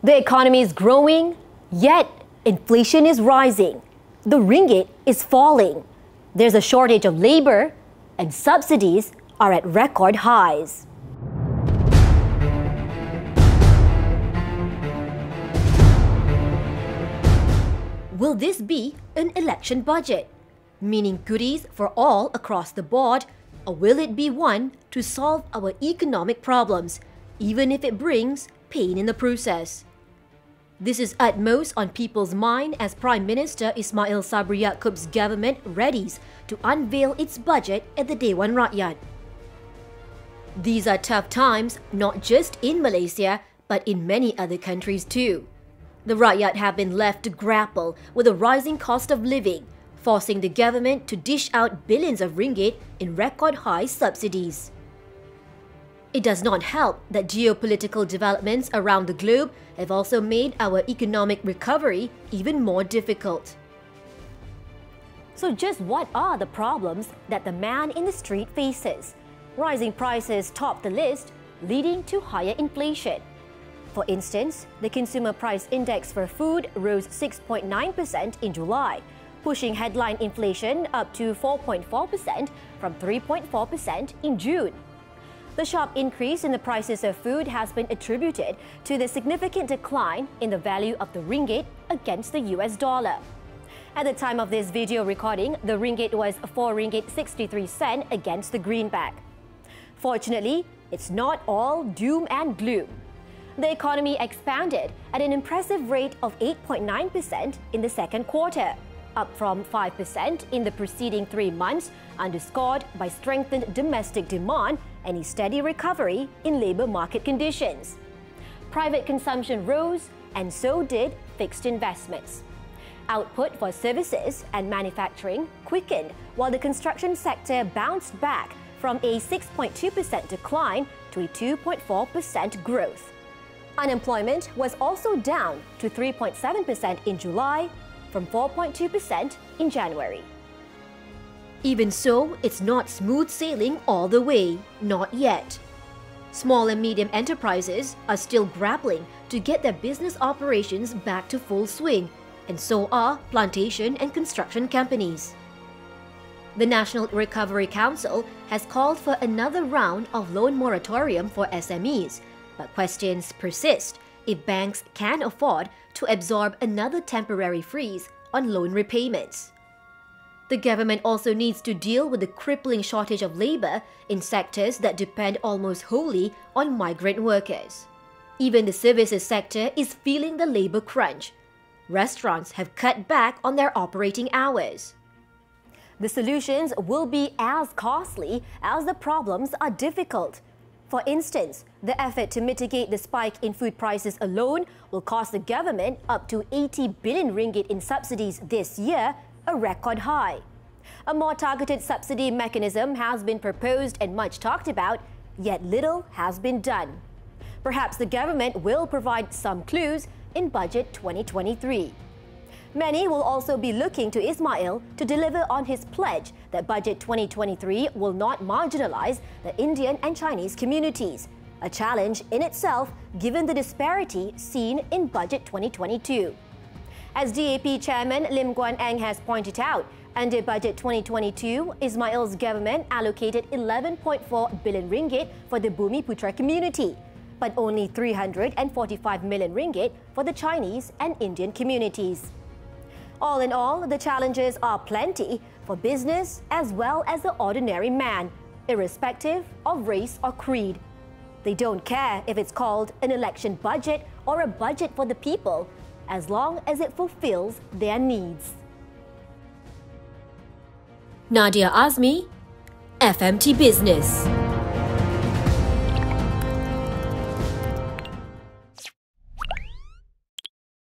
The economy is growing, yet inflation is rising. The ringgit is falling. There's a shortage of labor, and subsidies are at record highs. Will this be an election budget, meaning goodies for all across the board, or will it be one to solve our economic problems, even if it brings pain in the process? This is utmost on people's mind as Prime Minister Ismail Sabri Yaakob's government readies to unveil its budget at the Dewan Rakyat. These are tough times, not just in Malaysia, but in many other countries too. The Rakyat have been left to grapple with the rising cost of living, forcing the government to dish out billions of ringgit in record-high subsidies. It does not help that geopolitical developments around the globe have also made our economic recovery even more difficult. So just what are the problems that the man in the street faces? Rising prices top the list, leading to higher inflation. For instance, the Consumer Price Index for food rose 6.9% in July, pushing headline inflation up to 4.4% from 3.4% in June. The sharp increase in the prices of food has been attributed to the significant decline in the value of the ringgit against the US dollar. At the time of this video recording, the ringgit was 4 ringgit 63 cent against the greenback. Fortunately, it's not all doom and gloom. The economy expanded at an impressive rate of 8.9% in the second quarter, up from 5% in the preceding 3 months, underscored by strengthened domestic demand and a steady recovery in labour market conditions. Private consumption rose, and so did fixed investments. Output for services and manufacturing quickened, while the construction sector bounced back from a 6.2% decline to a 2.4% growth. Unemployment was also down to 3.7% in July, from 4.2% in January. Even so, it's not smooth sailing all the way, not yet. Small and medium enterprises are still grappling to get their business operations back to full swing, and so are plantation and construction companies. The National Recovery Council has called for another round of loan moratorium for SMEs, but questions persist if banks can afford to absorb another temporary freeze on loan repayments. The government also needs to deal with the crippling shortage of labour in sectors that depend almost wholly on migrant workers. Even the services sector is feeling the labour crunch. Restaurants have cut back on their operating hours. The solutions will be as costly as the problems are difficult. For instance, the effort to mitigate the spike in food prices alone will cost the government up to 80 billion ringgit in subsidies this year, a record high. A more targeted subsidy mechanism has been proposed and much talked about, yet little has been done. Perhaps the government will provide some clues in Budget 2023. Many will also be looking to Ismail to deliver on his pledge that Budget 2023 will not marginalize the Indian and Chinese communities, a challenge in itself given the disparity seen in Budget 2022. As DAP Chairman Lim Guan Eng has pointed out, under Budget 2022, Ismail's government allocated 11.4 billion ringgit for the Bumiputra community, but only 345 million ringgit for the Chinese and Indian communities. All in all, the challenges are plenty for business as well as the ordinary man, irrespective of race or creed. They don't care if it's called an election budget or a budget for the people, as long as it fulfills their needs. Nadia Azmi, FMT Business.